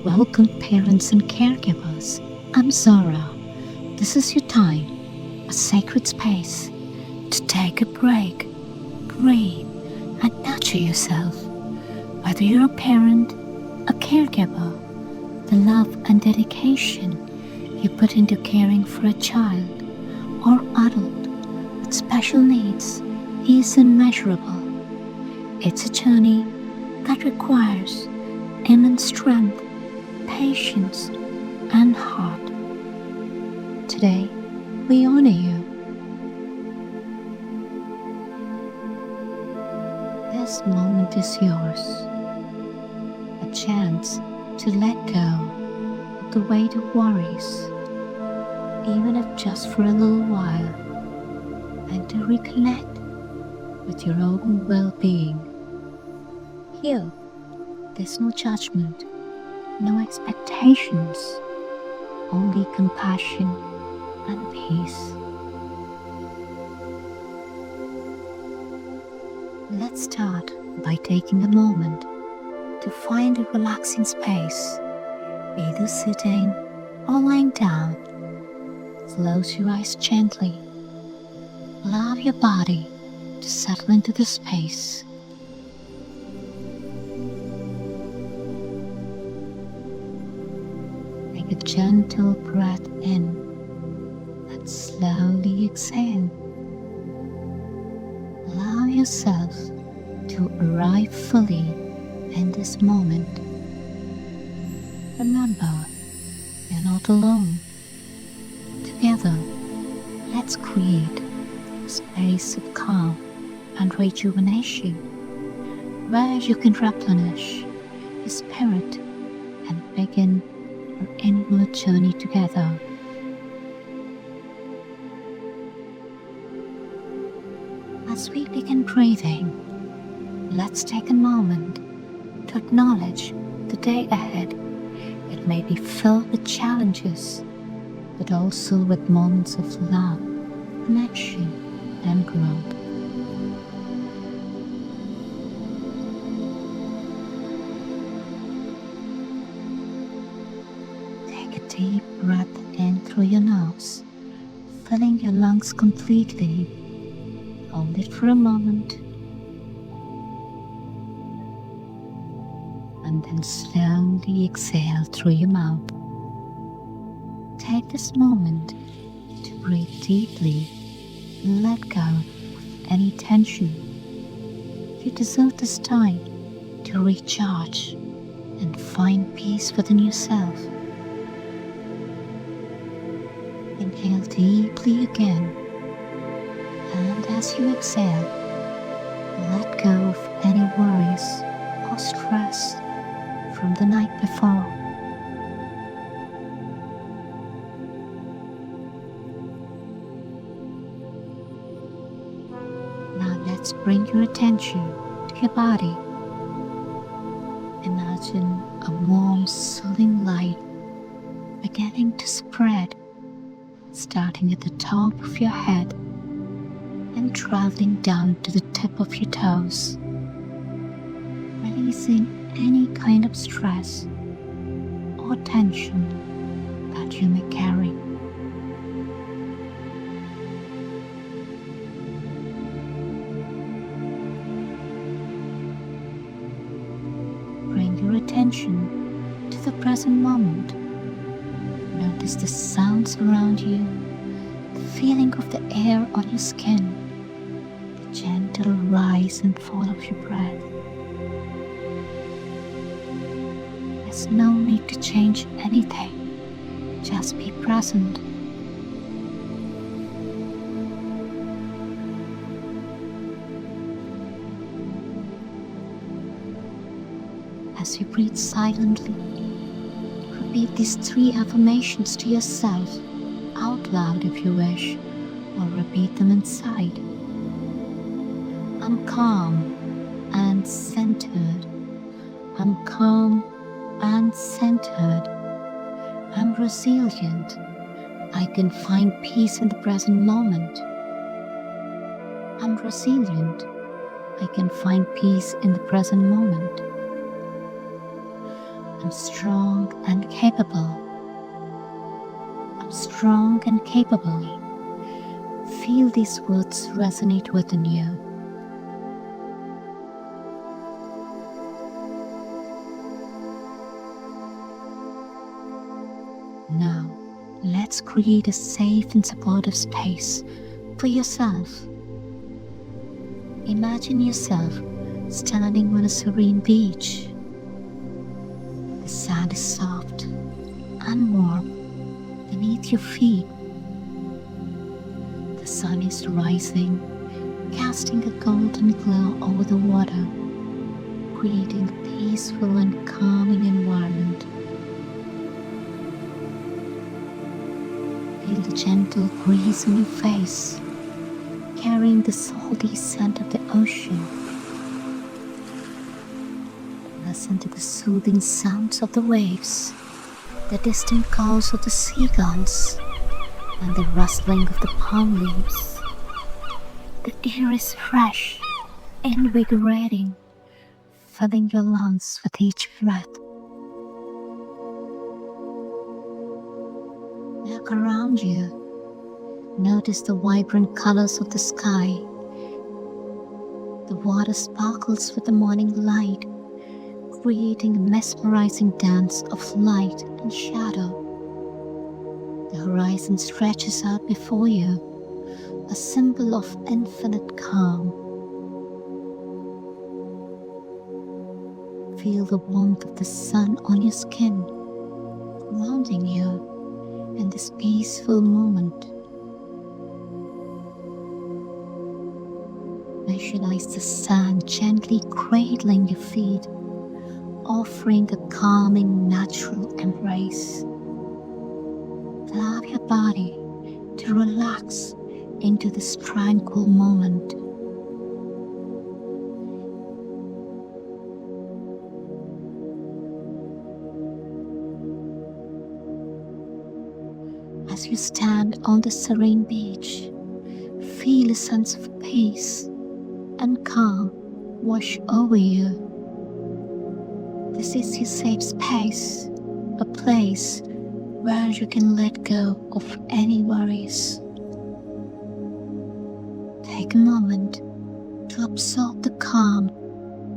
Welcome, parents and caregivers. I'm Zara. This is your time, a sacred space to take a break, breathe, and nurture yourself. Whether you're a parent, a caregiver, the love and dedication you put into caring for a child or adult with special needs is immeasurable. It's a journey that requires immense strength, patience, and heart. Today, we honor you. This moment is yours. A chance to let go of the weight of worries, even if just for a little while, and to reconnect with your own well-being. Here, there's no judgment, no expectations, only compassion and peace. Let's start by taking a moment to find a relaxing space, either sitting or lying down. Close your eyes gently. Allow your body to settle into the space. Take a gentle breath in and slowly exhale. Allow yourself to arrive fully in this moment. Remember, you're not alone. Together, let's create a space of calm and rejuvenation where you can replenish your spirit and begin your inward journey together. As we begin breathing, let's take a moment to acknowledge the day ahead. It may be filled with challenges, but also with moments of love, connection, and growth. Take a deep breath in through your nose, filling your lungs completely. Hold it for a moment, and then slowly exhale through your mouth. Take this moment to breathe deeply and let go of any tension. You deserve this time to recharge and find peace within yourself. Inhale deeply again, and as you exhale, let go of any worries or stress from the night before. Now let's bring your attention to your body. Imagine a warm, soothing light beginning to spread, starting at the top of your head and traveling down to the tip of your toes, releasing any kind of stress or tension that you may carry. Bring your attention to the present moment. Notice the sounds around you, the feeling of the air on your skin, the gentle rise and fall of your breath. There's no need to change anything, just be present. As you breathe silently, repeat these 3 affirmations to yourself, out loud if you wish, or repeat them inside. I'm calm and centered. I'm calm and centered. I'm resilient. I can find peace in the present moment. I'm resilient. I can find peace in the present moment. I'm strong and capable. I'm strong and capable. Feel these words resonate within you. Now, let's create a safe and supportive space for yourself. Imagine yourself standing on a serene beach. The sand is soft and warm beneath your feet. The sun is rising, casting a golden glow over the water, creating a peaceful and calming environment. Feel the gentle breeze on your face, carrying the salty scent of the ocean. Listen to the soothing sounds of the waves, the distant calls of the seagulls, and the rustling of the palm leaves. The air is fresh, invigorating, filling your lungs with each breath. Look around you. Notice the vibrant colors of the sky. The water sparkles with the morning light, creating a mesmerizing dance of light and shadow. The horizon stretches out before you, a symbol of infinite calm. Feel the warmth of the sun on your skin, grounding you in this peaceful moment. Visualize the sand gently cradling your feet, offering a calming, natural embrace. Allow your body to relax into this tranquil moment. As you stand on the serene beach, feel a sense of peace and calm wash over you. This is your safe space, a place where you can let go of any worries. Take a moment to absorb the calm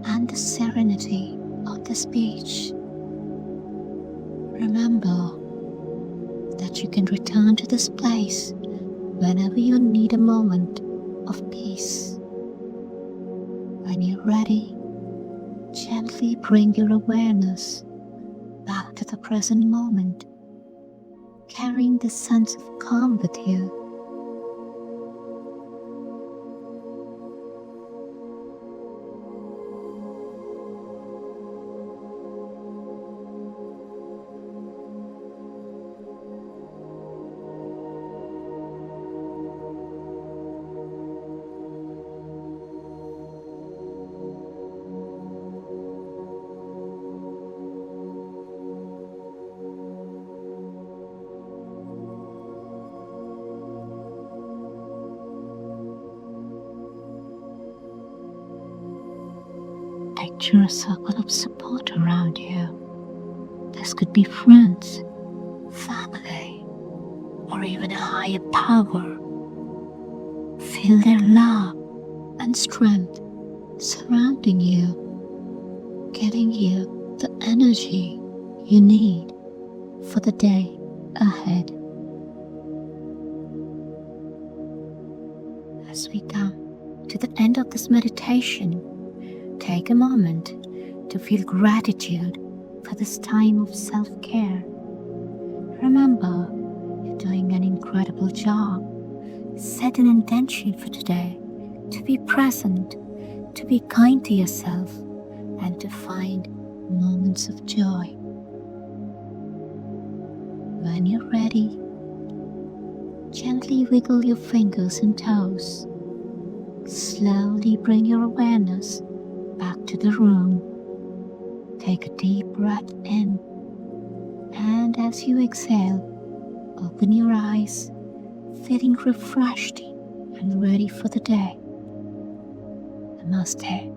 and the serenity of this beach. Remember that you can return to this place whenever you need a moment of peace. When you're ready, gently bring your awareness back to the present moment, carrying this sense of calm with you. Picture a circle of support around you. This could be friends, family, or even a higher power. Feel their love and strength surrounding you, giving you the energy you need for the day ahead. As we come to the end of this meditation, take a moment to feel gratitude for this time of self-care. Remember, you're doing an incredible job. Set an intention for today to be present, to be kind to yourself, and to find moments of joy. When you're ready, gently wiggle your fingers and toes. Slowly bring your awareness back to the room. Take a deep breath in, and as you exhale, open your eyes, feeling refreshed and ready for the day. Namaste.